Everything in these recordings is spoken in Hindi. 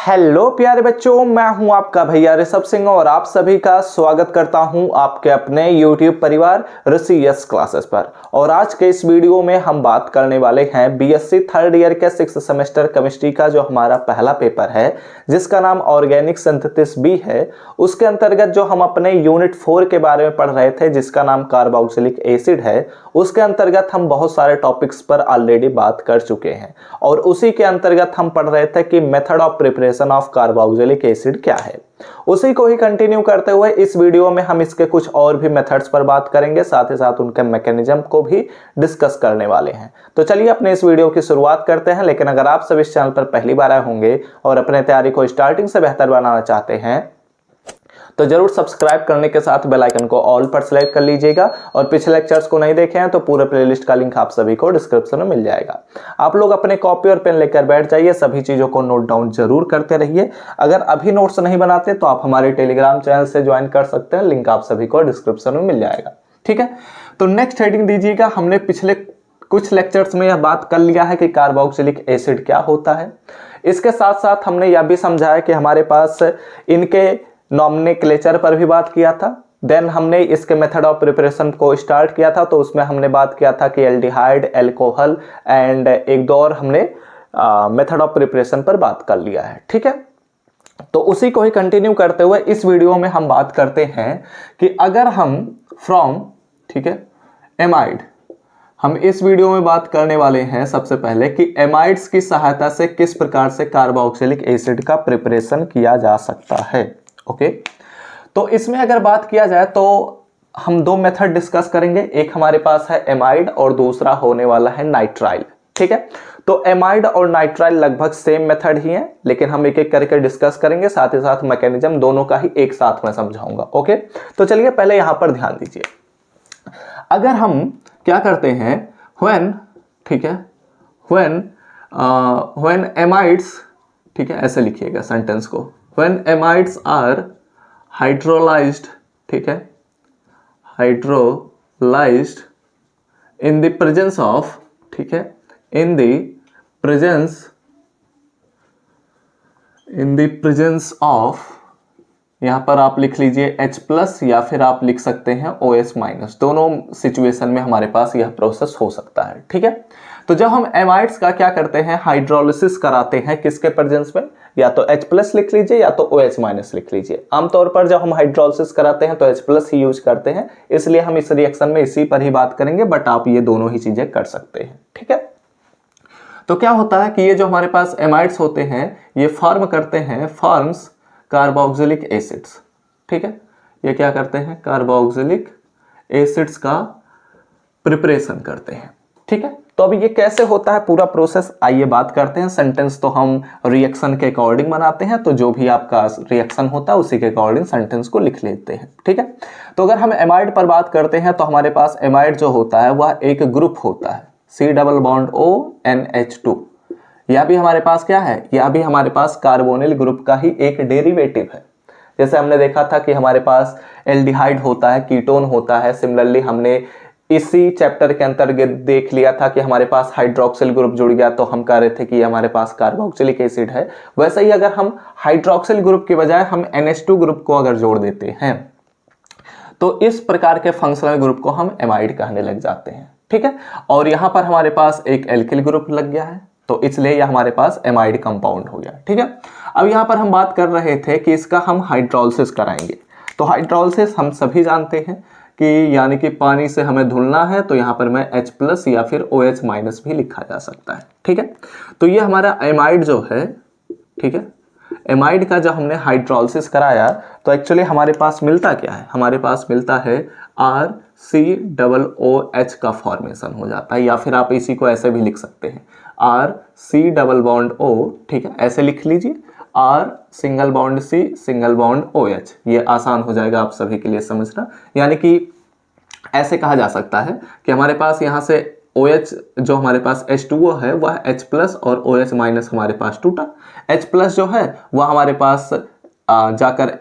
हेलो प्यारे बच्चों, मैं हूं आपका भैया ऋषभ सिंह और आप सभी का स्वागत करता हूं आपके अपने YouTube परिवार ऋषि यस क्लासेस पर। और आज के इस वीडियो में हम बात करने वाले हैं बीएससी थर्ड ईयर के 6th सेमेस्टर केमिस्ट्री का जो हमारा पहला पेपर है जिसका नाम ऑर्गेनिक सिंथेसिस बी है। उसके अंतर्गत जो हम अपने यूनिट 4 के बारे में पढ़ रहे थे जिसका नाम कार्बोक्सिलिक एसिड है, उसके अंतर्गत हम बहुत सारे टॉपिक्स पर ऑलरेडी बात कर चुके हैं और उसी के अंतर्गत हम पढ़ रहे थे कि method of preparation of carboxylic acid क्या है। उसी को ही कंटिन्यू करते हुए इस वीडियो में हम इसके कुछ और भी मेथड्स पर बात करेंगे, साथ ही साथ उनके मैकेनिज्म को भी डिस्कस करने वाले हैं। तो चलिए अपने इस वीडियो की शुरुआत करते हैं। लेकिन अगर आप सब इस चैनल पर पहली बार आए होंगे और अपने तैयारी को स्टार्टिंग से बेहतर बनाना चाहते हैं तो जरूर सब्सक्राइब करने के साथ बेल आइकन को ऑल पर सेलेक्ट कर लीजिएगा। और पिछले लेक्चर्स को नहीं देखे हैं तो पूरे प्लेलिस्ट का लिंक आप सभी को डिस्क्रिप्शन में मिल जाएगा। आप लोग अपने कॉपी और पेन लेकर बैठ जाइए, सभी चीजों को नोट डाउन जरूर करते रहिए। अगर अभी नोट्स नहीं बनाते तो आप हमारे टेलीग्राम चैनल से ज्वाइन कर सकते हैं, लिंक आप सभी को डिस्क्रिप्शन में मिल जाएगा। ठीक है, तो नेक्स्ट हेडिंग दीजिएगा। हमने पिछले कुछ लेक्चर्स में यह बात कर लिया है कि कार्बोक्सिलिक एसिड क्या होता है। इसके साथ साथ हमने यह भी समझाया कि हमारे पास इनके नॉमेनक्लेचर पर भी बात किया था। देन हमने इसके मेथड ऑफ प्रिपरेशन को स्टार्ट किया था, तो उसमें हमने बात किया था कि एल्डिहाइड, एल्कोहल एंड एक दो और हमने मेथड ऑफ प्रिपरेशन पर बात कर लिया है। ठीक है, तो उसी को ही कंटिन्यू करते हुए इस वीडियो में हम बात करते हैं कि अगर हम फ्रॉम, ठीक है, एमाइड, हम इस वीडियो में बात करने वाले हैं सबसे पहले कि एमाइड्स की सहायता से किस प्रकार से कार्बोक्सिलिक एसिड का प्रिपरेशन किया जा सकता है। ओके, तो इसमें अगर बात किया जाए तो हम दो मेथड डिस्कस करेंगे। एक हमारे पास है एमाइड और दूसरा होने वाला है नाइट्राइल। ठीक है, तो एमाइड और नाइट्राइल लगभग सेम मेथड ही है, लेकिन हम एक एक करके डिस्कस करेंगे, साथ ही साथ मैकेनिज्म दोनों का ही एक साथ में समझाऊंगा। ओके, तो चलिए पहले यहां पर ध्यान दीजिए। अगर हम क्या करते हैं, व्हेन, ठीक है, व्हेन एमाइड्स, ठीक है, ऐसे लिखिएगा सेंटेंस को, when amides are hydrolyzed, ठीक है, hydrolyzed in the presence of, ठीक है, in the presence of, यहां पर आप लिख लीजिए H+ या फिर आप लिख सकते हैं OH-, दोनों सिचुएशन में हमारे पास यह प्रोसेस हो सकता है। ठीक है, तो जब हम एमाइड्स का क्या करते हैं, हाइड्रोलिसिस कराते हैं, किसके प्रेजेंस में, या तो H+ लिख लीजिए या तो OH- लिख लीजिए। आमतौर पर जब हम हाइड्रोलिसिस कराते हैं तो H+ ही यूज करते हैं, इसलिए हम इस रिएक्शन में इसी पर ही बात करेंगे, बट आप ये दोनों ही चीजें कर सकते हैं। ठीक है, तो क्या होता है कि ये जो हमारे पास एमाइड्स होते हैं ये फॉर्म करते हैं, फॉर्म्स कार्बोक्सिलिक एसिड्स। ठीक है, ये क्या करते हैं, कार्बोक्सिलिक एसिड्स का प्रिपरेशन करते हैं। ठीक है, तो अभी ये कैसे होता है पूरा प्रोसेस, आइए बात करते हैं। सेंटेंस तो हम रिएक्शन के अकॉर्डिंग बनाते हैं, तो जो भी आपका रिएक्शन होता है उसी के अकॉर्डिंग सेंटेंस को लिख लेते हैं। ठीक है, तो अगर हम एमाइड पर बात करते हैं तो हमारे पास एमाइड जो होता है वह एक ग्रुप होता है, C+O NH2। यह भी हमारे पास क्या है, यह भी हमारे पास कार्बोनिल ग्रुप का ही एक डेरिवेटिव है। जैसे हमने देखा था कि हमारे पास एल्डिहाइड होता है, कीटोन होता है। सिमिलरली हमने इसी चैप्टर के अंतर्गत देख लिया था कि हमारे पास हाइड्रोक्सिल ग्रुप जुड़ गया तो हम कह रहे थे कि हमारे पास कार्बोक्सिलिक एसिड है। वैसे ही अगर हम हाइड्रोक्सिल ग्रुप के बजाय हम NH2 ग्रुप को अगर जोड़ देते हैं तो इस प्रकार के फंक्शनल ग्रुप को हम एमाइड कहने लग जाते हैं। ठीक है, और यहां पर हमारे पास एक एल्किल ग्रुप लग गया है तो इसलिए यह हमारे पास एमाइड कंपाउंड हो गया। ठीक है, अब यहां पर हम बात कर रहे थे कि इसका हम हाइड्रोलिसिस कराएंगे। तो हाइड्रोलिसिस हम सभी जानते हैं कि यानी कि पानी से हमें धुलना है, तो यहाँ पर मैं H+ या फिर OH- भी लिखा जा सकता है। ठीक है, तो ये हमारा एमाइड जो है, ठीक है, एमाइड का जब हमने हाइड्रोलिसिस कराया तो एक्चुअली हमारे पास मिलता क्या है, हमारे पास मिलता है RCOOH का फॉर्मेशन हो जाता है, या फिर आप इसी को ऐसे भी लिख सकते हैं RC+O। ठीक है, ऐसे लिख लीजिए, R∠C∠OH। ये आसान हो जाएगा आप सभी के लिए समझना। यानी कि ऐसे कहा जा सकता है कि हमारे पास यहाँ से OH जो हमारे पास H2O है वह H+ और OH- हमारे पास टूटा। H+ जो है वह हमारे पास जाकर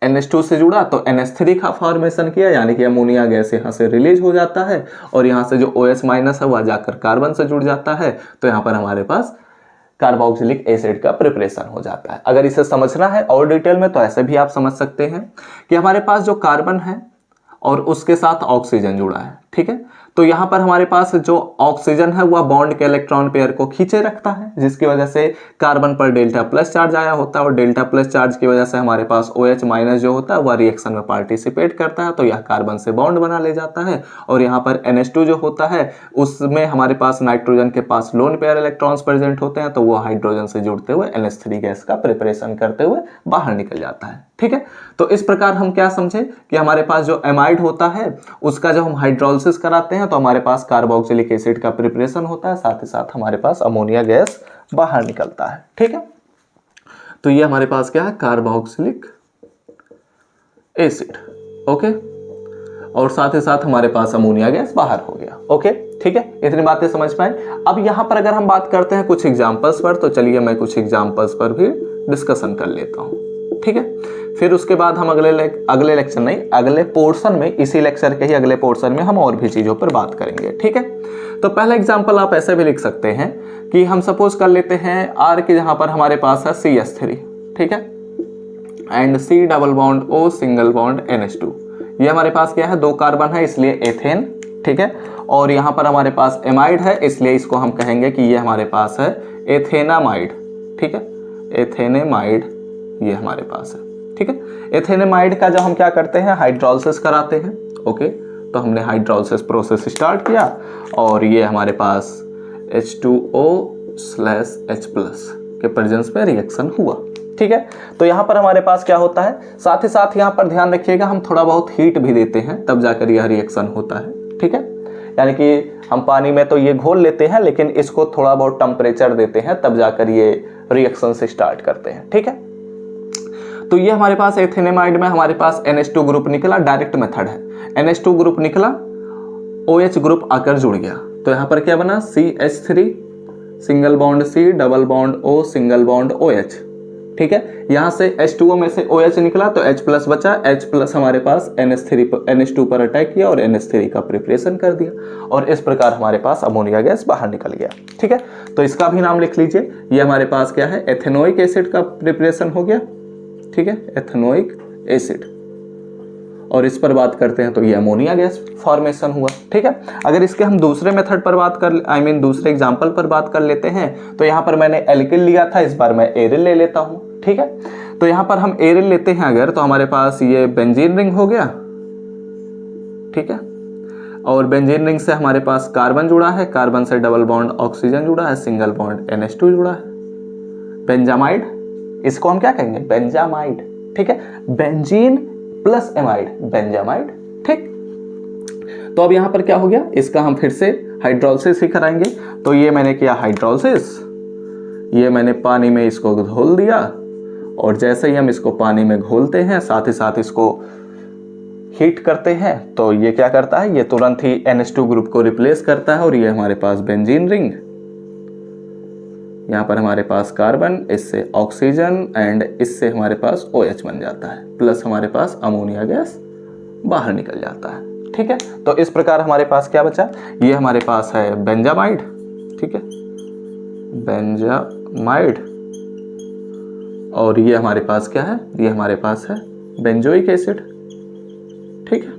NH2 से जुड़ा तो NH3 का फॉर्मेशन किया, यानी कि अमोनिया गैस यहाँ से रिलीज हो जाता है, और यहाँ से जो OH- है वह जाकर कार्बन से जुड़ जाता है, तो यहाँ पर हमारे पास कार्बोक्सिलिक एसिड का प्रिपरेशन हो जाता है। अगर इसे समझना है और डिटेल में तो ऐसे भी आप समझ सकते हैं कि हमारे पास जो कार्बन है और उसके साथ ऑक्सीजन जुड़ा है, ठीक है, तो यहां पर हमारे पास जो ऑक्सीजन है वह बॉन्ड के इलेक्ट्रॉन पेयर को खींचे रखता है, जिसकी वजह से कार्बन पर डेल्टा प्लस चार्ज आया होता है और डेल्टा प्लस चार्ज की वजह से हमारे पास OH माइनस जो होता है वह रिएक्शन में पार्टिसिपेट करता है, तो यह कार्बन से बॉन्ड बना ले जाता है। और यहाँ पर NH2 जो होता है उसमें हमारे पास नाइट्रोजन के पास लोन पेयर इलेक्ट्रॉन्स प्रेजेंट होते हैं, तो वो हाइड्रोजन से जुड़ते हुए NH3 गैस का प्रिपरेशन करते हुए बाहर निकल जाता है, ठीक है। तो इस प्रकार हम क्या समझे कि हमारे पास जो एमाइड होता है उसका जब हम हाइड्रोलिसिस कराते हैं तो हमारे पास कार्बोक्सिलिक एसिड का प्रिपरेशन होता है, साथ ही साथ हमारे पास अमोनिया गैस बाहर निकलता है, ठीक है। तो ये हमारे पास क्या है, कार्बोक्सिलिक एसिड, ओके, और साथ ही साथ हमारे पास अमोनिया गैस बाहर हो गया, ओके, ठीक है। इतनी बातें समझ पाए। अब यहां पर अगर हम बात करते हैं कुछ एग्जांपल्स पर, तो चलिए मैं कुछ एग्जांपल्स पर भी डिस्कशन कर लेता हूं, ठीक है। फिर उसके बाद हम अगले पोर्शन में, इसी लेक्चर के ही अगले पोर्शन में हम और भी चीजों पर बात करेंगे, ठीक है। तो पहला एग्जांपल आप ऐसे भी लिख सकते हैं कि हम सपोज कर लेते हैं R की जहां पर हमारे पास है CH3, ठीक है, and C double bond O single bond NH2। ये हमारे पास क्या है, 2 कार्बन है इसलिए एथेन, ठीक है, और यहाँ पर हमारे पास एमाइड है इसलिए इसको हम कहेंगे कि ये हमारे पास है एथेनामाइड, ठीक है, एथेनेमाइड ये हमारे पास है, ठीक है। एथेनेमाइड का जब हम क्या करते हैं, हाइड्रोलिसिस कराते हैं, ओके, तो हमने हाइड्रोलिसिस प्रोसेस स्टार्ट किया और ये हमारे पास H2O/H+ के प्रेजेंस में रिएक्शन हुआ, ठीक है। तो यहाँ पर हमारे पास क्या होता है, साथ ही साथ यहाँ पर ध्यान रखिएगा हम थोड़ा बहुत हीट भी देते हैं तब जाकर यह रिएक्शन होता है, ठीक है। यानी कि हम पानी में तो ये घोल लेते हैं लेकिन इसको थोड़ा बहुत टेम्परेचर देते हैं तब जाकर ये रिएक्शन से स्टार्ट करते हैं, ठीक है। तो ये हमारे पास एथेनेमाइड में हमारे पास NH2 ग्रुप निकला, डायरेक्ट मेथड है, NH2 ग्रुप निकला, OH ग्रुप आकर जुड़ गया, तो यहाँ पर क्या बना, CH3 single bond C double bond O single bond OH, ठीक है। यहाँ से H2O में से OH निकला तो H+ बचा, H+ हमारे पास NH2 पर अटैक किया और NH3 का प्रिपरेशन कर दिया और इस प्रकार हमारे पास अमोनिया गैस बाहर निकल गया, ठीक है। तो इसका भी नाम लिख लीजिए, ये हमारे पास क्या है, एथेनोइक एसिड का प्रिपरेशन हो गया, ठीक है, एथेनोइक एसिड, और इस पर बात करते हैं तो ये अमोनिया गैस फॉर्मेशन हुआ, ठीक है। अगर इसके हम दूसरे मेथड पर बात कर दूसरे एग्जांपल पर बात कर लेते हैं, तो यहाँ पर मैंने एल्किल लिया था, इस बार मैं एरिल ले लेता हूँ, ठीक है। तो यहाँ पर हम एरिल लेते हैं अगर, तो हमारे पास ये बेंजीन रिंग हो गया, ठीक है, और बेंजीन रिंग से हमारे पास कार्बन जुड़ा है, कार्बन से डबल बॉन्ड ऑक्सीजन जुड़ा है, सिंगल बॉन्ड NH2 जुड़ा है, बेंजामाइड, इसको हम क्या कहेंगे, बेंजामाइड, ठीक है, बेंजीन प्लस एमाइड, बेंजामाइड, ठीक। तो अब यहां पर क्या हो गया, इसका हम फिर से हाइड्रोलिसिस ही कराएंगे। तो ये मैंने किया हाइड्रोलिसिस, ये मैंने पानी में इसको घोल दिया और जैसे ही हम इसको पानी में घोलते हैं साथ ही साथ इसको हीट करते हैं तो ये क्या करता है, ये तुरंत ही NH2 ग्रुप को रिप्लेस करता है और ये हमारे पास बेंजीन रिंग, यहाँ पर हमारे पास कार्बन, इससे ऑक्सीजन एंड इससे हमारे पास OH बन जाता है, प्लस हमारे पास अमोनिया गैस बाहर निकल जाता है, ठीक है। तो इस प्रकार हमारे पास क्या बचा, ये हमारे पास है बेंजामाइड, ठीक है, बेंजामाइड, और ये हमारे पास क्या है, ये हमारे पास है बेंजोइक एसिड, ठीक है।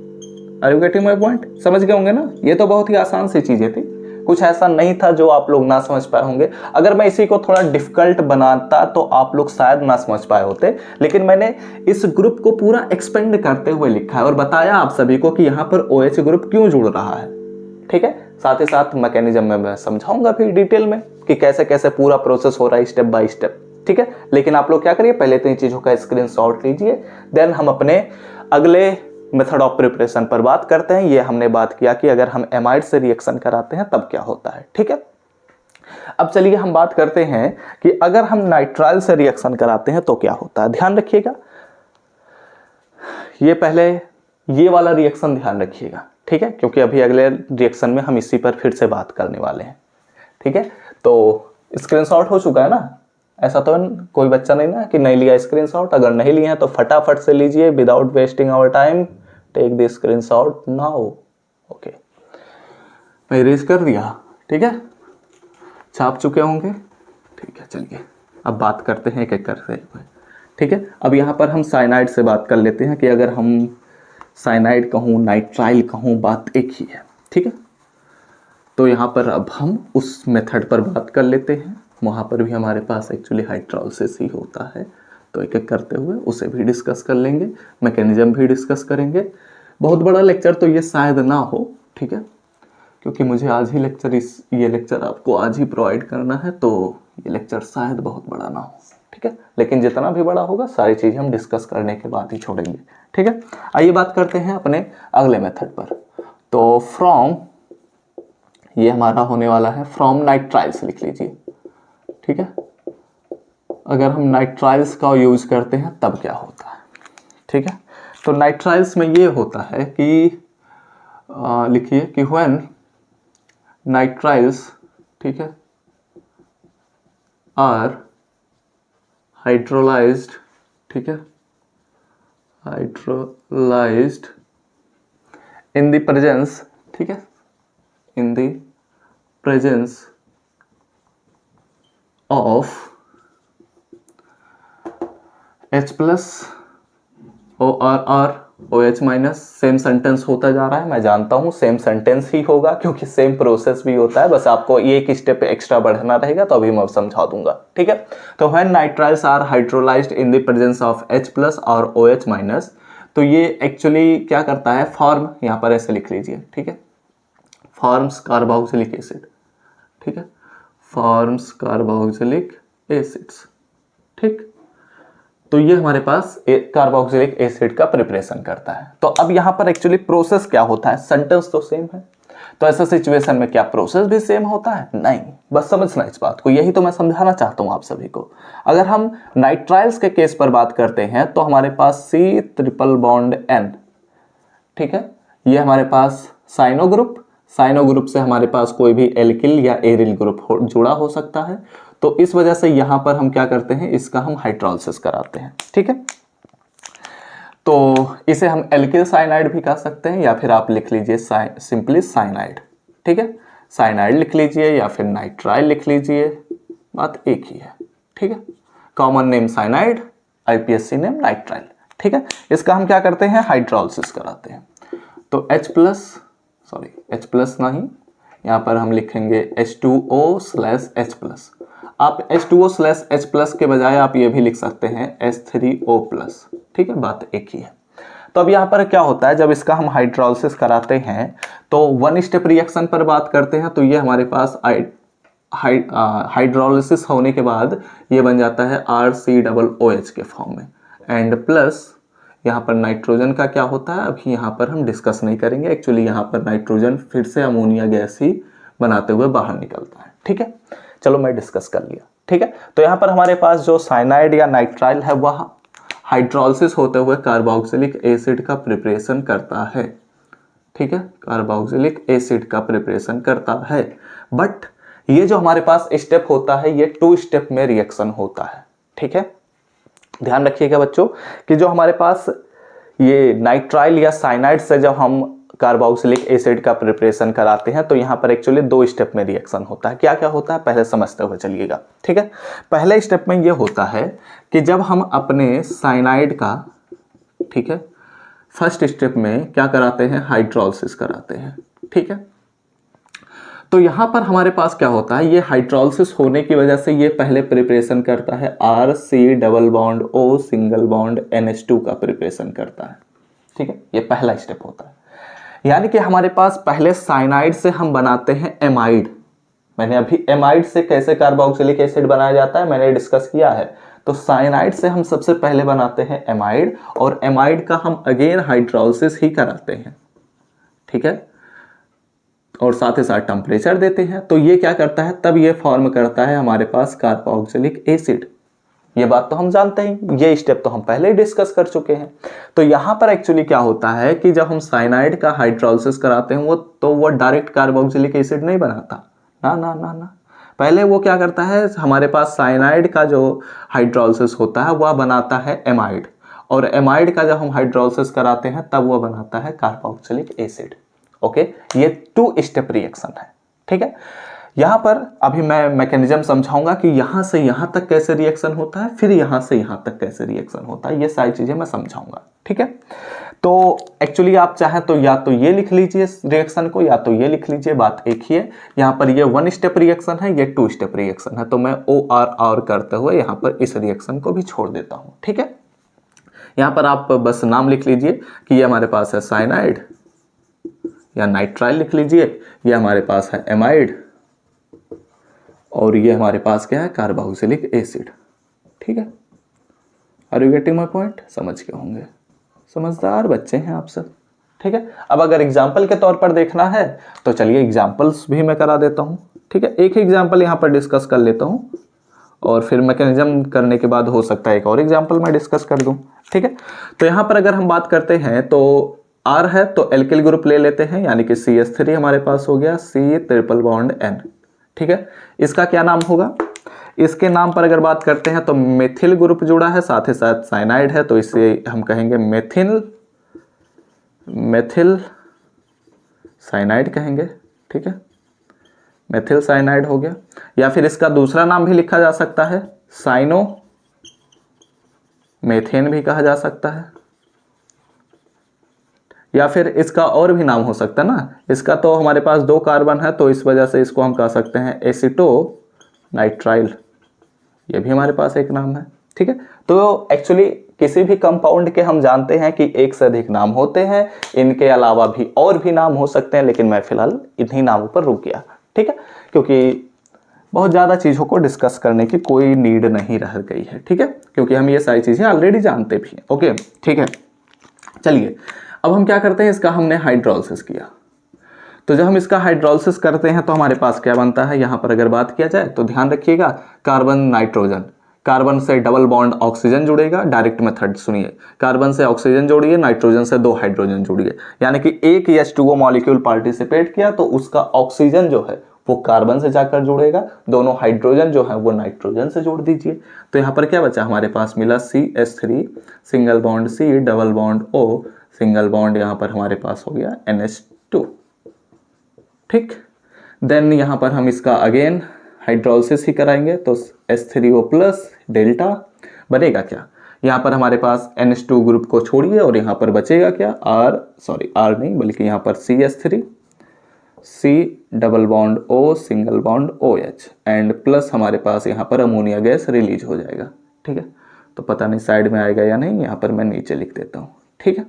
Are you getting my point, समझ गए होंगे ना। ये तो बहुत ही आसान सी चीजें थी, कुछ ऐसा नहीं था जो आप लोग ना समझ पाए होंगे। अगर मैं इसी को थोड़ा डिफिकल्ट बनाता तो आप लोग शायद ना समझ पाए होते, लेकिन मैंने इस ग्रुप को पूरा एक्सपेंड करते हुए लिखा है और बताया आप सभी को कि यहाँ पर OH ग्रुप क्यों जुड़ रहा है, ठीक है। साथ ही साथ मैकेनिज्म में मैं समझाऊंगा फिर डिटेल में कि कैसे कैसे पूरा प्रोसेस हो रहा है स्टेप बाय स्टेप, ठीक है। लेकिन आप लोग क्या करिए, पहले तो इन चीजों का स्क्रीनशॉट लीजिए, देन हम अपने अगले मेथड ऑफ प्रिपरेशन पर बात करते हैं। ये हमने बात किया कि अगर हम एमाइड से रिएक्शन कराते हैं तब क्या होता है, ठीक है। अब चलिए हम बात करते हैं कि अगर हम नाइट्राइल से रिएक्शन कराते हैं तो क्या होता है। ध्यान रखिएगा, ये पहले ये वाला रिएक्शन ध्यान रखिएगा, ठीक है, क्योंकि अभी अगले रिएक्शन में हम इसी पर फिर से बात करने वाले हैं, ठीक है। तो स्क्रीनशॉट हो चुका है ना, ऐसा तो कोई बच्चा नहीं ना कि नहीं लिया स्क्रीनशॉट। अगर नहीं लिए हैं तो फटाफट से लीजिए, without wasting our time, take the screenshot now, okay. मैं इरेज कर दिया, ठीक है, छाप चुके होंगे, ठीक है, चलिए अब बात करते हैं एक एक करते हुए। ठीक है, अब यहाँ पर हम साइनाइड से बात कर लेते हैं कि अगर हम साइनाइड कहूँ, नाइट्राइल कहूँ, बात एक ही है। ठीक है, तो यहाँ पर अब हम उस मेथड पर बात कर लेते हैं। वहाँ पर भी हमारे पास एक्चुअली हाइड्रोलिसिस ही होता है, तो एक एक करते हुए उसे भी डिस्कस कर लेंगे, मैकेनिज्म भी डिस्कस करेंगे। बहुत बड़ा लेक्चर तो ये शायद ना हो, ठीक है, क्योंकि मुझे आज ही ये लेक्चर आपको आज ही प्रोवाइड करना है, तो ये लेक्चर शायद बहुत बड़ा ना हो। ठीक है, लेकिन जितना भी बड़ा होगा सारी चीज़ें हम डिस्कस करने के बाद ही छोड़ेंगे। ठीक है, आइए बात करते हैं अपने अगले मेथड पर। तो फ्रॉम, ये हमारा होने वाला है फ्रॉम नाइट्राइल्स, लिख लीजिए। ठीक है, अगर हम नाइट्राइल्स का यूज करते हैं तब क्या होता है। ठीक है, तो नाइट्राइल्स में ये होता है कि लिखिए कि व्हेन नाइट्राइल्स, ठीक है, आर हाइड्रोलाइज्ड, ठीक है, हाइड्रोलाइज्ड इन द प्रेजेंस, ठीक है, इन the presence of H plus OR OH minus, same sentence होता जा रहा है, मैं जानता हूँ सेम सेंटेंस ही होगा क्योंकि सेम प्रोसेस भी होता है, बस आपको एक स्टेप एक्स्ट्रा बढ़ना रहेगा, तो अभी मैं समझा दूंगा। ठीक है, तो when nitriles are hydrolysed in the presence of H plus और OH माइनस, तो ये एक्चुअली क्या करता है, फॉर्म, यहाँ पर ऐसे लिख लीजिए। ठीक है, फॉर्म्स कार्बोक्सिलिक एसिड। ठीक है, फॉर्म्स कार्बोक्सिलिक एसिड्स। ठीक, तो ये हमारे पास कार्बोक्सिलिक एसिड का प्रिपरेशन करता है। तो अब यहाँ पर एक्चुअली प्रोसेस क्या होता है, सेंटेंस तो सेम है, तो ऐसा सिचुएशन में क्या प्रोसेस भी सेम होता है? नहीं, बस समझना इस बात को, यही तो मैं समझाना चाहता हूँ आप सभी को। अगर हम नाइट्राइल्स के केस पर बात करते हैं तो हमारे पास C ट्रिपल बॉन्ड N, ठीक है, ये हमारे पास साइनो ग्रुप, साइनो ग्रुप से हमारे पास कोई भी एल्किल या एरिल ग्रुप जुड़ा हो सकता है, तो इस वजह से यहां पर हम क्या करते हैं, इसका हम हाइड्रोलिसिस कराते हैं। ठीक है, तो इसे हम एल्किल साइनाइड भी कह सकते हैं, या फिर आप लिख लीजिए सिंपली साइनाइड। ठीक है, साइनाइड लिख लीजिए या फिर नाइट्राइल लिख लीजिए, बात एक ही है। ठीक है, common name cyanide, IPSC name nitrile. ठीक है, इसका हम क्या करते हैं, हाइड्रोलिसिस कराते हैं। तो H प्लस नहीं, यहाँ पर हम लिखेंगे H2O/H+। आप H2O/H+ के बजाय आप ये भी लिख सकते हैं H3O+। ठीक है, बात एक ही है। तो अब यहाँ पर क्या होता है, जब इसका हम हाइड्रोलिसिस कराते हैं तो वन स्टेप रिएक्शन पर बात करते हैं, तो ये हमारे पास हाइड्रोलिसिस होने के बाद ये बन जाता है RCOOH के फॉर्म में, एंड प्लस यहाँ पर नाइट्रोजन का क्या होता है अभी यहाँ पर हम डिस्कस नहीं करेंगे। एक्चुअली यहाँ पर नाइट्रोजन फिर से अमोनिया गैस ही बनाते हुए बाहर निकलता है। ठीक है, चलो मैं डिस्कस कर लिया। ठीक है, तो यहाँ पर हमारे पास जो साइनाइड या नाइट्राइल है वह हाइड्रोलिसिस होते हुए कार्बोक्सिलिक एसिड का प्रिपरेशन करता है। ठीक है, कार्बोक्सिलिक एसिड का प्रिपरेशन करता है, बट ये जो हमारे पास स्टेप होता है ये 2 स्टेप में रिएक्शन होता है। ठीक है, ध्यान रखिएगा बच्चों कि जो हमारे पास ये नाइट्राइल या साइनाइड से जब हम कार्बोक्सिलिक एसिड का प्रिपरेशन कराते हैं तो यहाँ पर एक्चुअली 2 स्टेप में रिएक्शन होता है। क्या क्या होता है पहले समझते हुए चलिएगा। ठीक है, पहले स्टेप में ये होता है कि जब हम अपने साइनाइड का, ठीक है, फर्स्ट स्टेप में क्या कराते हैं, हाइड्रोलिसिस कराते हैं। ठीक है, तो यहां पर हमारे पास क्या होता है, ये हाइड्रोलिसिस होने की वजह से ये पहले प्रिपरेशन करता है RC double bond O single bond NH2 का प्रिपरेशन करता है। ठीक है, ये पहला स्टेप होता है, यानी कि हमारे पास पहले साइनाइड से हम बनाते हैं एमाइड। मैंने अभी एमाइड से कैसे कार्बोक्सिलिक एसिड बनाया जाता है मैंने डिस्कस किया है। तो साइनाइड से हम सबसे पहले बनाते हैं एमाइड, और एमाइड का हम अगेन हाइड्रोलिसिस ही कराते हैं। ठीक है, और साथ ही साथ टेम्परेचर देते हैं, तो ये क्या करता है, तब ये फॉर्म करता है हमारे पास कार्बोक्सिलिक एसिड। ये बात तो हम जानते हैं, ये स्टेप तो हम पहले ही डिस्कस कर चुके हैं। तो यहाँ पर एक्चुअली क्या होता है कि जब हम साइनाइड का हाइड्रोलिसिस कराते हैं वो डायरेक्ट कार्बोक्सिलिक एसिड नहीं बनाता, ना ना ना ना, पहले वो क्या करता है, हमारे पास साइनाइड का जो हाइड्रोलिसिस होता है वह बनाता है एमाइड, और एमाइड का जब हम हाइड्रोलिसिस कराते हैं तब वो बनाता है कार्बोक्सिलिक एसिड। ओके, ये 2 स्टेप रिएक्शन है। ठीक है, यहाँ पर अभी मैं मैकेनिज्म समझाऊंगा कि यहाँ से यहाँ तक कैसे रिएक्शन होता है, फिर यहाँ से यहाँ तक कैसे रिएक्शन होता है, ये सारी चीजें मैं समझाऊंगा। ठीक है, तो एक्चुअली आप चाहें तो या तो ये लिख लीजिए रिएक्शन को, या तो ये लिख लीजिए, बात एक ही है। यहाँ पर ये 1 स्टेप रिएक्शन है, ये 2 स्टेप रिएक्शन है, तो मैं OR करते हुए यहाँ पर इस रिएक्शन को भी छोड़ देता हूँ। ठीक है, यहाँ पर आप बस नाम लिख लीजिए कि ये हमारे पास है साइनाइड, या नाइट्राइल लिख लीजिए, ये हमारे पास है एमाइड, और ये हमारे पास क्या है, कार्बोक्सिलिक एसिड। ठीक है, are you getting my point? समझ के होंगे, समझदार बच्चे हैं आप सब। ठीक है, अब अगर एग्जाम्पल के तौर पर देखना है तो चलिए एग्जाम्पल्स भी मैं करा देता हूँ। ठीक है, एक एग्जाम्पल यहाँ पर डिस्कस कर लेता हूँ, और फिर मैकेनिज्म करने के बाद हो सकता है एक और एग्जाम्पल मैं डिस्कस कर दूँ। ठीक है, तो यहाँ पर अगर हम बात करते हैं तो R है तो एल्किल ग्रुप ले लेते हैं, यानी कि CH3 हमारे पास हो गया, C ट्रिपल बॉन्ड N। ठीक है, इसका क्या नाम होगा? इसके नाम पर अगर बात करते हैं तो मेथिल ग्रुप जुड़ा है, साथ ही साथ साइनाइड है, तो इसे हम कहेंगे मेथिल साइनाइड कहेंगे। ठीक है, मेथिल साइनाइड हो गया, या फिर इसका दूसरा नाम भी लिखा जा सकता है, साइनो मेथेन भी कहा जा सकता है, या फिर इसका और भी नाम हो सकता है ना। इसका तो हमारे पास 2 कार्बन है, तो इस वजह से इसको हम कह सकते हैं एसिटो नाइट्राइल, ये भी हमारे पास एक नाम है। ठीक है, तो एक्चुअली किसी भी कंपाउंड के हम जानते हैं कि एक से अधिक नाम होते हैं, इनके अलावा भी और भी नाम हो सकते हैं, लेकिन मैं फिलहाल इन्हीं नामों पर रुक गया। ठीक है, क्योंकि बहुत ज़्यादा चीज़ों को डिस्कस करने की कोई नीड नहीं रह गई है। ठीक है, क्योंकि हम ये सारी चीज़ें ऑलरेडी जानते भी हैं। ओके, ठीक है, चलिए अब हम क्या करते हैं, इसका हमने हाइड्रोलिसिस किया, तो जब हम इसका हाइड्रोलिसिस करते हैं तो हमारे पास क्या बनता है, यहाँ पर अगर बात किया जाए तो ध्यान रखिएगा, कार्बन नाइट्रोजन, कार्बन से डबल बॉन्ड ऑक्सीजन जुड़ेगा। डायरेक्ट मेथड सुनिए, कार्बन से ऑक्सीजन जोड़िए, नाइट्रोजन से 2 हाइड्रोजन जोड़िए, यानी कि एक H2O मॉलिक्यूल पार्टिसिपेट किया तो उसका ऑक्सीजन जो है वो कार्बन से जाकर जुड़ेगा, दोनों हाइड्रोजन जो है वो नाइट्रोजन से जोड़ दीजिए। तो यहाँ पर क्या बचा, हमारे पास मिला CH3 single bond C double bond O single bond, यहाँ पर हमारे पास हो गया NH2। ठीक, देन यहाँ पर हम इसका अगेन हाइड्रोलिसिस ही कराएंगे, तो H3O प्लस डेल्टा बनेगा क्या, यहाँ पर हमारे पास NH2 ग्रुप को छोड़िए और यहाँ पर बचेगा क्या, R नहीं बल्कि यहाँ पर CH3 C double bond O single bond OH and plus हमारे पास यहाँ पर अमोनिया गैस रिलीज हो जाएगा। ठीक है, तो पता नहीं साइड में आएगा या नहीं, यहाँ पर मैं नीचे लिख देता हूँ। ठीक है,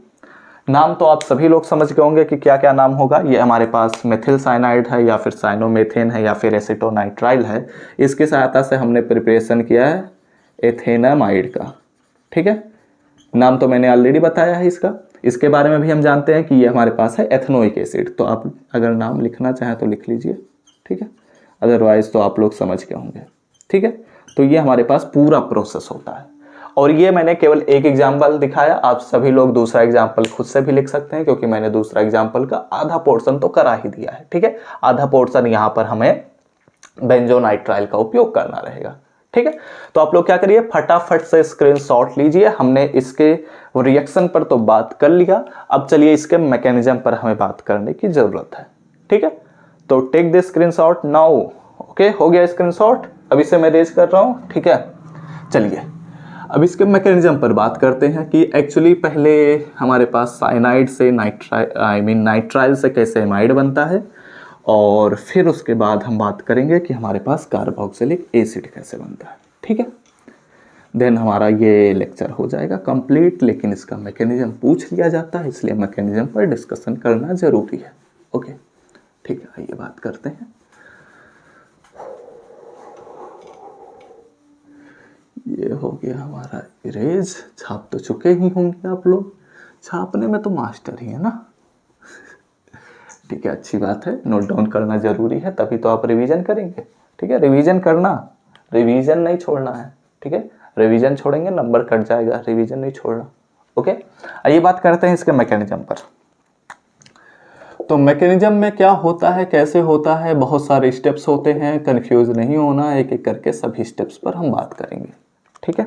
नाम तो आप सभी लोग समझ गए होंगे कि क्या क्या नाम होगा। ये हमारे पास मेथिल साइनाइड है, या फिर साइनोमेथेन है, या फिर एसिटोनाइट्राइल है। इसकी सहायता से हमने प्रिपरेशन किया है एथेनामाइड का। ठीक है, नाम तो मैंने ऑलरेडी बताया है इसका। इसके बारे में भी हम जानते हैं कि ये हमारे पास है एथनोइक एसिड, तो आप अगर नाम लिखना चाहें तो लिख लीजिए। ठीक है, अदरवाइज तो आप लोग समझ गए होंगे। ठीक है, तो ये हमारे पास पूरा प्रोसेस होता है, और ये मैंने केवल एक एग्जाम्पल दिखाया, आप सभी लोग दूसरा एग्जाम्पल खुद से भी लिख सकते हैं, क्योंकि मैंने दूसरा एग्जाम्पल का आधा पोर्शन तो करा ही दिया है। ठीक है, आधा पोर्शन यहाँ पर हमें बेंजोनाइट्राइल का उपयोग करना रहेगा। ठीक है, तो आप लोग क्या करिए, फटाफट से स्क्रीनशॉट लीजिए। हमने इसके रिएक्शन पर तो बात कर लिया, अब चलिए इसके मैकेनिज्म पर हमें बात करने की जरूरत है। ठीक है, तो take the screenshot now. Okay, हो गया स्क्रीनशॉट, अभी से मैं रेज कर रहा हूँ। ठीक है, चलिए अब इसके मैकेनिज्म पर बात करते हैं कि एक्चुअली पहले हमारे पास साइनाइड से नाइट्राइल से कैसे एमाइड बनता है, और फिर उसके बाद हम बात करेंगे कि हमारे पास कार्बोक्सिलिक एसिड कैसे बनता है। ठीक है, देन हमारा ये लेक्चर हो जाएगा कंप्लीट, लेकिन इसका मैकेनिज्म पूछ लिया जाता है, इसलिए मैकेनिज्म पर डिस्कशन करना जरूरी है। ओके, ठीक है, आइए बात करते हैं। ये हो गया हमारा इरेज, छाप तो चुके ही होंगे आप लोग, छापने में तो मास्टर ही है ना। ठीक है, अच्छी बात है, नोट डाउन करना जरूरी है, तभी तो आप रिवीजन करेंगे। ठीक है, रिवीजन करना, रिवीजन नहीं छोड़ना है। ठीक है, रिवीजन छोड़ेंगे नंबर कट जाएगा, रिवीजन नहीं छोड़ना। ओके, आइए बात करते हैं इसके मैकेनिज्म पर। तो मैकेनिज्म में क्या होता है, कैसे होता है, बहुत सारे स्टेप्स होते हैं, कंफ्यूज नहीं होना, एक एक करके सभी स्टेप्स पर हम बात करेंगे। ठीक है,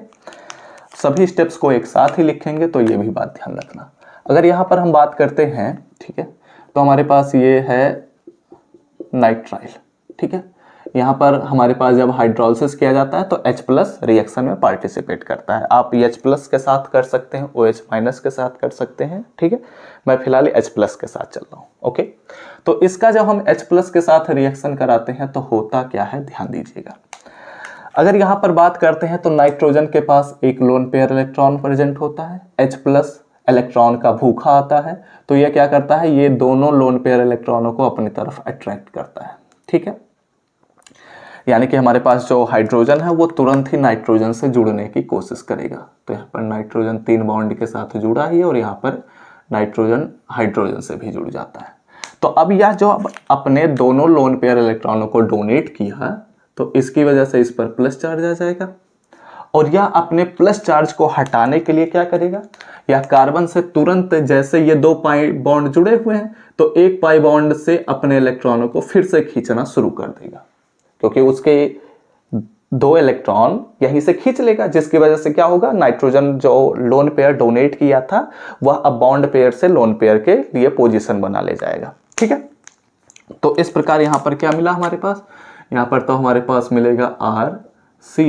सभी स्टेप्स को एक साथ ही लिखेंगे, तो ये भी बात ध्यान रखना। अगर यहाँ पर हम बात करते हैं, ठीक है, तो हमारे पास ये है नाइट्राइल। ठीक है, यहाँ पर हमारे पास जब हाइड्रोलिसिस किया जाता है तो H+ रिएक्शन में पार्टिसिपेट करता है। आप H+ के साथ कर सकते हैं, OH- के साथ कर सकते हैं, ठीक है। मैं फिलहाल H+ के साथ चल रहा हूँ, ओके। तो इसका जब हम H+ के साथ रिएक्शन कराते हैं तो होता क्या है, ध्यान दीजिएगा। अगर यहाँ पर बात करते हैं तो नाइट्रोजन के पास एक लोन पेयर इलेक्ट्रॉन प्रेजेंट होता है, H+ इलेक्ट्रॉन का भूखा आता है, तो यह क्या करता है, ये दोनों लोन पेयर इलेक्ट्रॉनों को अपनी तरफ अट्रैक्ट करता है, ठीक है। यानी कि हमारे पास जो हाइड्रोजन है वो तुरंत ही नाइट्रोजन से जुड़ने की कोशिश करेगा। तो यहाँ पर नाइट्रोजन 3 बॉन्ड के साथ जुड़ा ही है और यहाँ पर नाइट्रोजन हाइड्रोजन से भी जुड़ जाता है। तो अब यह जो अपने दोनों लोन पेयर इलेक्ट्रॉनों को डोनेट किया तो इसकी वजह से इस पर प्लस चार्ज आ जाएगा, और यह अपने प्लस चार्ज को हटाने के लिए क्या करेगा, या कार्बन से तुरंत, जैसे ये 2 पाई बॉन्ड जुड़े हुए हैं तो 1 पाई बॉन्ड से अपने इलेक्ट्रॉनों को फिर से खींचना शुरू कर देगा, क्योंकि उसके 2 इलेक्ट्रॉन यहीं से खींच लेगा, जिसकी वजह से क्या होगा, नाइट्रोजन जो लोन पेयर डोनेट किया था वह अब बॉन्ड पेयर से लोन पेयर के लिए पोजीशन बना ले जाएगा, ठीक है। तो इस प्रकार यहां पर क्या मिला हमारे पास, यहां पर तो हमारे पास मिलेगा RC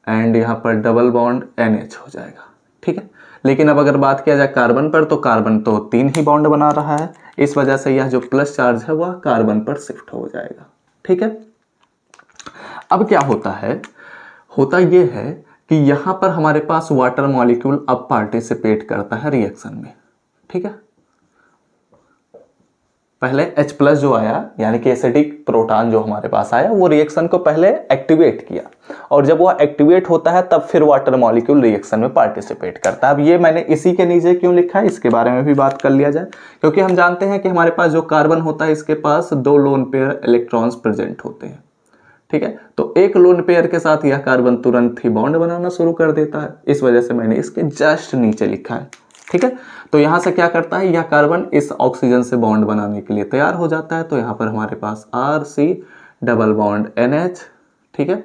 एंड यहां पर डबल बॉन्ड NH हो जाएगा, ठीक है। लेकिन अब अगर बात किया जाए कार्बन पर, तो कार्बन तो 3 ही बॉन्ड बना रहा है, इस वजह से यह जो प्लस चार्ज है वह कार्बन पर शिफ्ट हो जाएगा, ठीक है। अब क्या होता है, होता यह है कि यहां पर हमारे पास वाटर मॉलिक्यूल अब पार्टिसिपेट करता है रिएक्शन में, ठीक है। पहले H+ जो आया यानी कि एसिडिक प्रोटॉन जो हमारे पास आया वो रिएक्शन को पहले एक्टिवेट किया, और जब वो एक्टिवेट होता है तब फिर वाटर मॉलिक्यूल रिएक्शन में पार्टिसिपेट करता है। अब ये मैंने इसी के नीचे क्यों लिखा है, इसके बारे में भी बात कर लिया जाए, क्योंकि हम जानते हैं कि हमारे पास जो कार्बन होता है इसके पास 2 लोन पेयर इलेक्ट्रॉन्स प्रेजेंट होते हैं, ठीक है। तो एक लोन पेयर के साथ यह कार्बन तुरंत ही बॉन्ड बनाना शुरू कर देता है, इस वजह से मैंने इसके जस्ट नीचे लिखा है, ठीक है। तो यहां से क्या करता है, यह कार्बन इस ऑक्सीजन से बॉन्ड बनाने के लिए तैयार हो जाता है। तो यहां पर हमारे पास RC डबल बॉन्ड NH, ठीक है,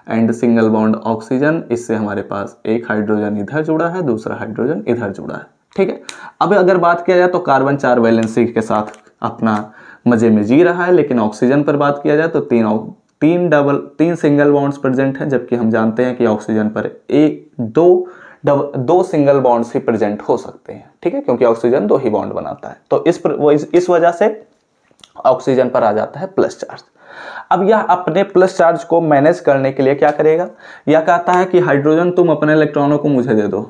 एंड सिंगल बॉन्ड ऑक्सीजन, इससे हमारे पास एक हाइड्रोजन इधर जुड़ा है, दूसरा हाइड्रोजन इधर जुड़ा है, ठीक है। अब अगर बात किया जाए तो कार्बन 4 वैलेंसी के साथ अपना मजे में जी रहा है, लेकिन ऑक्सीजन पर बात किया जाए तो तीन सिंगल बॉन्ड्स प्रेजेंट हैं, जबकि हम जानते हैं कि ऑक्सीजन पर दो सिंगल बॉन्ड्स ही प्रेजेंट हो सकते हैं, ठीक है, क्योंकि ऑक्सीजन 2 ही बॉन्ड बनाता है। तो इस वजह से ऑक्सीजन पर आ जाता है प्लस चार्ज। अब यह अपने प्लस चार्ज को मैनेज करने के लिए क्या करेगा, यह कहता है कि हाइड्रोजन तुम अपने इलेक्ट्रॉनों को मुझे दे दो,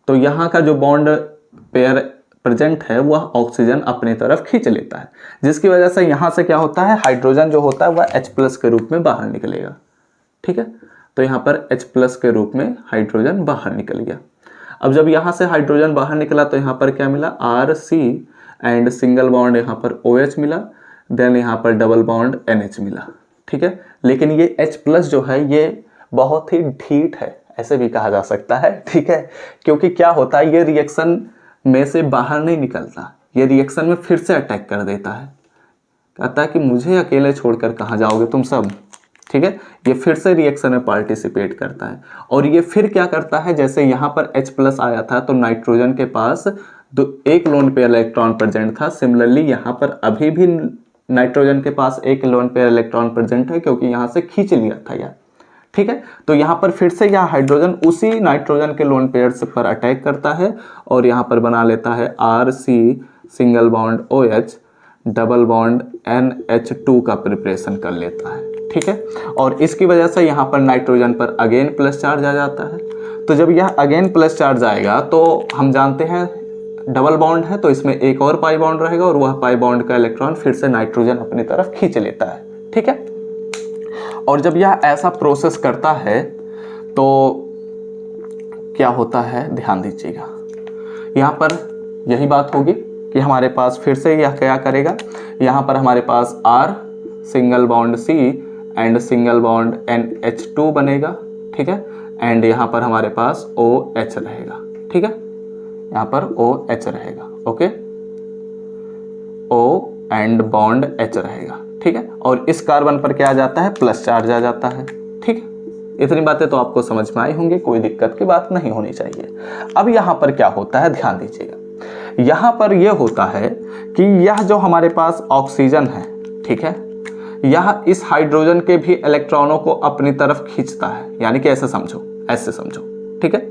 तो यहां का जो बॉन्ड पेयर प्रेजेंट है वह ऑक्सीजन अपनी तरफ खींच लेता है, जिसकी वजह से यहां से क्या होता है, हाइड्रोजन जो होता है वह H+ के रूप में बाहर निकलेगा, ठीक है। तो यहां पर H+ के रूप में हाइड्रोजन बाहर निकल गया। अब जब यहां से हाइड्रोजन बाहर निकला तो यहां पर क्या मिला, RC एंड सिंगल बॉन्ड यहां पर OH मिला, देन यहां पर डबल बॉन्ड NH मिला, ठीक है। लेकिन ये H+ जो है ये बहुत ही ढीठ है, ऐसे भी कहा जा सकता है, ठीक है, क्योंकि क्या होता है, ये रिएक्शन में से बाहर नहीं निकलता, ये रिएक्शन में फिर से अटैक कर देता है, कहता है कि मुझे अकेले छोड़कर कहाँ जाओगे तुम सब, ठीक है। ये फिर से रिएक्शन में पार्टिसिपेट करता है, और ये फिर क्या करता है, जैसे यहाँ पर H+ आया था तो नाइट्रोजन के पास एक लोन पेयर इलेक्ट्रॉन प्रेजेंट था, सिमिलरली यहाँ पर अभी भी नाइट्रोजन के पास एक लोन पेयर इलेक्ट्रॉन प्रेजेंट है, क्योंकि यहाँ से खींच लिया था यार, ठीक है। तो यहाँ पर फिर से यह हाइड्रोजन उसी नाइट्रोजन के लोन पेयर पर अटैक करता है और यहाँ पर बना लेता है RC single bond OH double bond NH2 का प्रिपरेशन कर लेता है, ठीक है। और इसकी वजह से यहाँ पर नाइट्रोजन पर अगेन प्लस चार्ज आ जाता है। तो जब यह अगेन प्लस चार्ज आएगा तो हम जानते हैं डबल बॉन्ड है तो इसमें एक और पाई बॉन्ड रहेगा और वह पाई बॉन्ड का इलेक्ट्रॉन फिर से नाइट्रोजन अपनी तरफ खींच लेता है, ठीक है। और जब यह ऐसा प्रोसेस करता है तो क्या होता है, ध्यान दीजिएगा, यहाँ पर यही बात होगी कि हमारे पास फिर से यह क्या करेगा, यहाँ पर हमारे पास R single bond C and single bond NH2 बनेगा, ठीक है, एंड यहाँ पर हमारे पास OH रहेगा, ठीक है, यहाँ पर OH रहेगा, okay, O and bond H रहेगा, ठीक है। और इस कार्बन पर क्या आ जाता है, प्लस चार्ज आ जाता है, ठीक है। इतनी बातें तो आपको समझ में आई होंगी, कोई दिक्कत की बात नहीं होनी चाहिए। अब यहाँ पर क्या होता है, ध्यान दीजिएगा, यहाँ पर यह होता है कि यह जो हमारे पास ऑक्सीजन है, ठीक है, यह इस हाइड्रोजन के भी इलेक्ट्रॉनों को अपनी तरफ खींचता है, यानी कि ऐसे समझो, ऐसे समझो, ठीक है।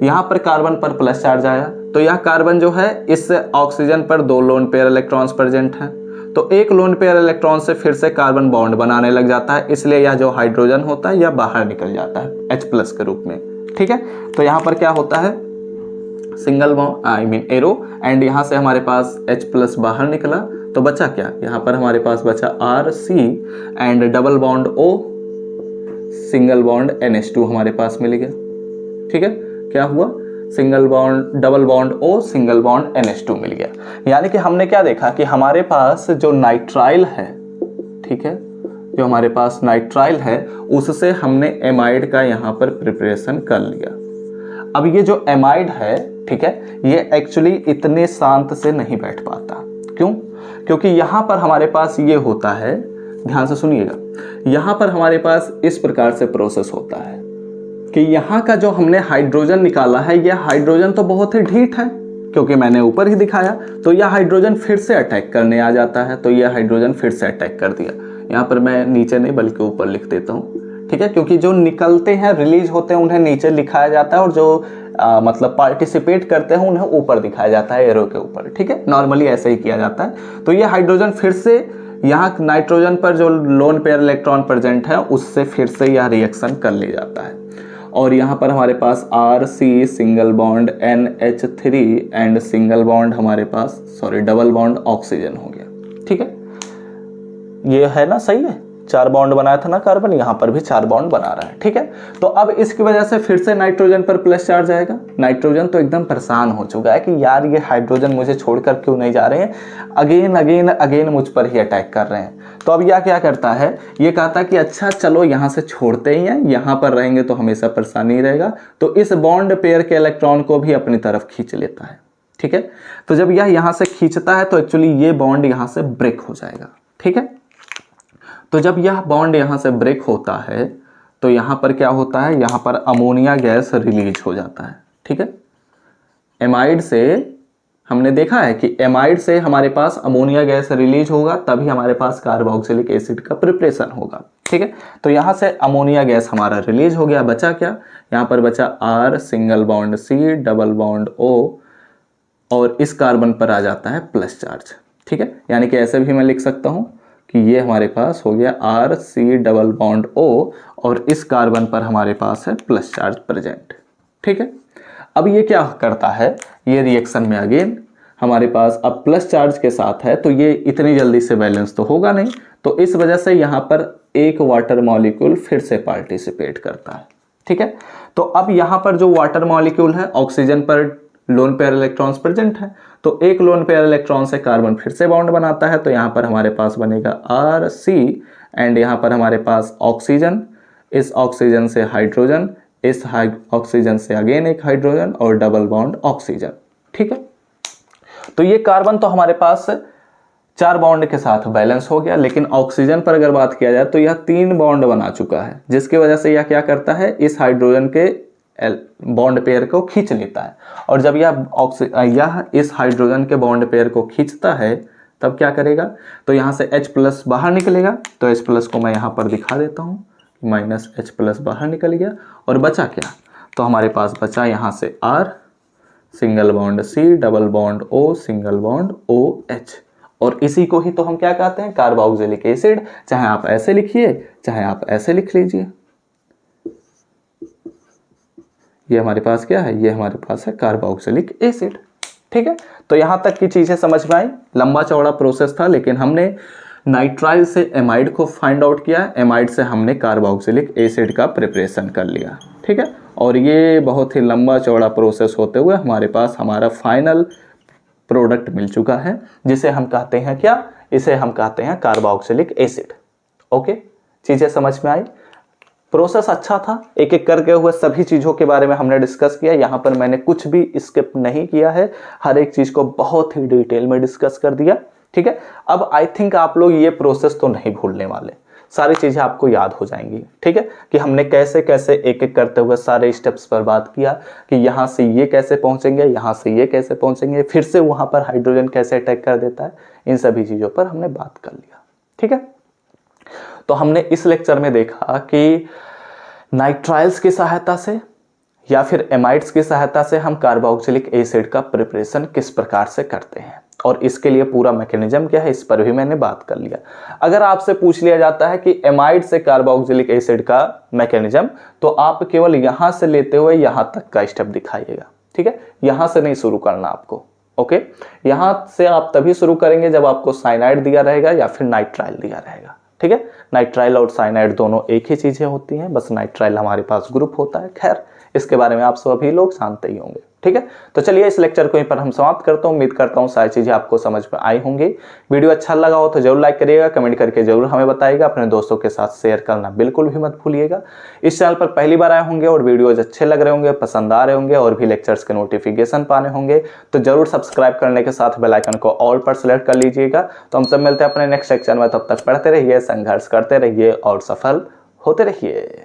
यहां पर कार्बन पर प्लस चार्ज आया, तो यह कार्बन जो है इस ऑक्सीजन पर 2 लोन पेयर इलेक्ट्रॉन्स प्रेजेंट हैं, तो एक लोन पेयर इलेक्ट्रॉन से फिर से कार्बन बॉन्ड बनाने लग जाता है, इसलिए यह जो हाइड्रोजन होता है यह बाहर निकल जाता है H+ के रूप में, ठीक है। तो यहां पर क्या होता है, single bond I mean arrow, and यहां से हमारे पास H+ बाहर निकला, तो बचा क्या, यहां पर हमारे पास बचा RC and double bond O, single bond NH2 हमारे पास मिल गया, ठीक है। क्या हुआ, single bond double bond O, single bond NH2 मिल गया। यानी कि हमने क्या देखा कि हमारे पास जो नाइट्राइल है, ठीक है, जो हमारे पास नाइट्राइल है उससे हमने एमाइड का यहाँ पर प्रिपरेशन कर लिया। अब ये जो एमाइड है, ठीक है, ये एक्चुअली इतने शांत से नहीं बैठ पाता। क्यों? क्योंकि यहाँ पर हमारे पास ये होता है, ध्यान से सुनिएगा, यहाँ पर हमारे पास इस प्रकार से प्रोसेस होता है कि यहाँ का जो हमने हाइड्रोजन निकाला है, यह हाइड्रोजन तो बहुत ही ढीठ है, क्योंकि मैंने ऊपर ही दिखाया, तो यह हाइड्रोजन फिर से अटैक करने आ जाता है, तो यह हाइड्रोजन फिर से अटैक कर दिया। यहाँ पर मैं नीचे नहीं बल्कि ऊपर लिख देता हूँ, ठीक है, क्योंकि जो निकलते हैं, रिलीज होते हैं, उन्हें नीचे लिखाया जाता है, और जो मतलब पार्टिसिपेट करते हैं उन्हें ऊपर दिखाया जाता है एरो के ऊपर, ठीक है, नॉर्मली ऐसे ही किया जाता है। तो ये हाइड्रोजन फिर से यहाँ नाइट्रोजन पर जो लोन पेयर इलेक्ट्रॉन प्रेजेंट है उससे फिर से यह रिएक्शन कर ले जाता है, और यहाँ पर हमारे पास RC single bond NH3 and single bond हमारे पास डबल बॉन्ड ऑक्सीजन हो गया, ठीक है। ये है ना, सही है, 4 बॉन्ड बनाया था ना कार्बन, यहाँ पर भी 4 बॉन्ड बना रहा है, ठीक है। तो अब इसकी वजह से फिर से नाइट्रोजन पर प्लस चार्ज आएगा। नाइट्रोजन तो एकदम परेशान हो चुका है कि यार ये हाइड्रोजन मुझे छोड़कर क्यों नहीं जा रहे हैं, अगेन अगेन अगेन मुझ पर ही अटैक कर रहे हैं। तो अब यह क्या करता है, ये कहता है कि अच्छा चलो यहाँ से छोड़ते ही हैं, यहाँ पर रहेंगे तो हमेशा परेशानी रहेगा, तो इस बॉन्ड पेयर के इलेक्ट्रॉन को भी अपनी तरफ खींच लेता है, ठीक है। तो जब यह यहाँ से खींचता है तो एक्चुअली ये बॉन्ड यहाँ से ब्रेक हो जाएगा, ठीक है। तो जब यह बॉन्ड यहाँ से ब्रेक होता है तो यहाँ पर क्या होता है, यहाँ पर अमोनिया गैस रिलीज हो जाता है, ठीक है। एमाइड से हमने देखा है कि एमाइड से हमारे पास अमोनिया गैस रिलीज होगा, तभी हमारे पास कार्बोक्सिलिक एसिड का प्रिपरेशन होगा, ठीक है। तो यहाँ से अमोनिया गैस हमारा रिलीज हो गया, बचा क्या, यहाँ पर बचा R single bond C double bond O, और इस कार्बन पर आ जाता है प्लस चार्ज, ठीक है। यानी कि ऐसे भी मैं लिख सकता हूँ कि ये हमारे पास हो गया RC डबल बॉन्ड O, और इस कार्बन पर हमारे पास है प्लस चार्ज प्रेजेंट, ठीक है। अब ये क्या करता है, ये रिएक्शन में अगेन हमारे पास अब प्लस चार्ज के साथ है, तो ये इतनी जल्दी से बैलेंस तो होगा नहीं, तो इस वजह से यहाँ पर एक वाटर मॉलिक्यूल फिर से पार्टिसिपेट करता है, ठीक है। तो अब यहाँ पर जो वाटर मॉलिक्यूल है, ऑक्सीजन पर लोन पेयर इलेक्ट्रॉन्स प्रेजेंट है, तो एक लोन पेयर इलेक्ट्रॉन से कार्बन फिर से बॉन्ड बनाता है, तो यहाँ पर हमारे पास बनेगा RC एंड यहाँ पर हमारे पास ऑक्सीजन, इस ऑक्सीजन से हाइड्रोजन, इस ऑक्सीजन से अगेन एक हाइड्रोजन और डबल बॉन्ड ऑक्सीजन, ठीक है। तो ये कार्बन तो हमारे पास 4 बॉन्ड के साथ बैलेंस हो गया, लेकिन ऑक्सीजन पर अगर बात किया जाए तो यह 3 बॉन्ड बना चुका है, जिसकी वजह से यह क्या करता है, इस हाइड्रोजन के बॉन्ड पेयर को खींच लेता है, और जब यह इस हाइड्रोजन के बॉन्ड पेयर को खींचता है तब क्या करेगा, तो यहाँ से H+ बाहर निकलेगा, तो H+ को मैं यहाँ पर दिखा देता हूँ, -H+ बाहर निकल गया, और बचा क्या, तो हमारे पास बचा यहाँ से R single bond C double bond O single bond OH, और इसी को ही तो हम क्या कहते हैं, कार्बोक्सिलिक एसिड। चाहे आप ऐसे लिखिए चाहे आप ऐसे लिख लीजिए, ये हमारे पास क्या है, ये हमारे पास है कार्बोक्सिलिक एसिड, ठीक है। तो यहां तक की चीजें समझ में आई, लंबा चौड़ा प्रोसेस था, लेकिन हमने नाइट्राइल से एमाइड को फाइंड आउट किया, एमाइड से हमने कार्बोक्सिलिक एसिड का प्रिपरेशन कर लिया, ठीक है। और ये बहुत ही लंबा चौड़ा प्रोसेस होते हुए हमारे पास हमारा फाइनल प्रोडक्ट मिल चुका है, जिसे हम कहते हैं क्या, इसे हम कहते हैं कार्बोक्सिलिक एसिड। ओके, चीजें समझ में आई, प्रोसेस अच्छा था, एक एक करके हुए सभी चीज़ों के बारे में हमने डिस्कस किया। यहाँ पर मैंने कुछ भी स्किप नहीं किया है, हर एक चीज़ को बहुत ही डिटेल में डिस्कस कर दिया, ठीक है। अब आई थिंक आप लोग ये प्रोसेस तो नहीं भूलने वाले, सारी चीज़ें आपको याद हो जाएंगी, ठीक है, कि हमने कैसे कैसे एक एक करते हुए सारे स्टेप्स पर बात किया कि यहाँ से ये कैसे पहुँचेंगे, यहाँ से ये कैसे पहुँचेंगे, फिर से वहाँ पर हाइड्रोजन कैसे अटैक कर देता है, इन सभी चीज़ों पर हमने बात कर लिया, ठीक है। तो हमने इस लेक्चर में देखा कि नाइट्राइल्स की सहायता से या फिर एमाइड्स की सहायता से हम कार्बोक्सिलिक एसिड का प्रिपरेशन किस प्रकार से करते हैं और इसके लिए पूरा मैकेनिज्म क्या है, इस पर भी मैंने बात कर लिया। अगर आपसे पूछ लिया जाता है कि एमाइड से कार्बोक्सिलिक एसिड का मैकेनिज्म, तो आप केवल यहां से लेते हुए यहां तक का स्टेप दिखाइएगा, ठीक है। यहां से नहीं शुरू करना आपको, ओके। यहां से आप तभी शुरू करेंगे जब आपको साइनाइड दिया रहेगा या फिर नाइट्राइल दिया रहेगा, ठीक है। नाइट्राइल और साइनाइड दोनों एक ही चीजें होती हैं, बस नाइट्राइल हमारे पास ग्रुप होता है। खैर, इसके बारे में आप सभी लोग जानते ही होंगे, ठीक है। तो चलिए इस लेक्चर को यहीं पर हम समाप्त करता हूं। उम्मीद करता हूं सारी चीजें आपको समझ में आई होंगी। वीडियो अच्छा लगा हो तो जरूर लाइक करिएगा, कमेंट करके जरूर हमें बताइएगा, अपने दोस्तों के साथ शेयर करना बिल्कुल भी मत भूलिएगा। इस चैनल पर पहली बार आए होंगे और वीडियोज अच्छे लग रहे होंगे, पसंद आ रहे होंगे और भी लेक्चर्स के नोटिफिकेशन पाने होंगे तो जरूर सब्सक्राइब करने के साथ बेल आइकन को ऑल पर सेलेक्ट कर लीजिएगा। तो हम सब मिलते हैं अपने नेक्स्ट लेक्चर में, तब तक पढ़ते रहिए, संघर्ष करते रहिए और सफल होते रहिए।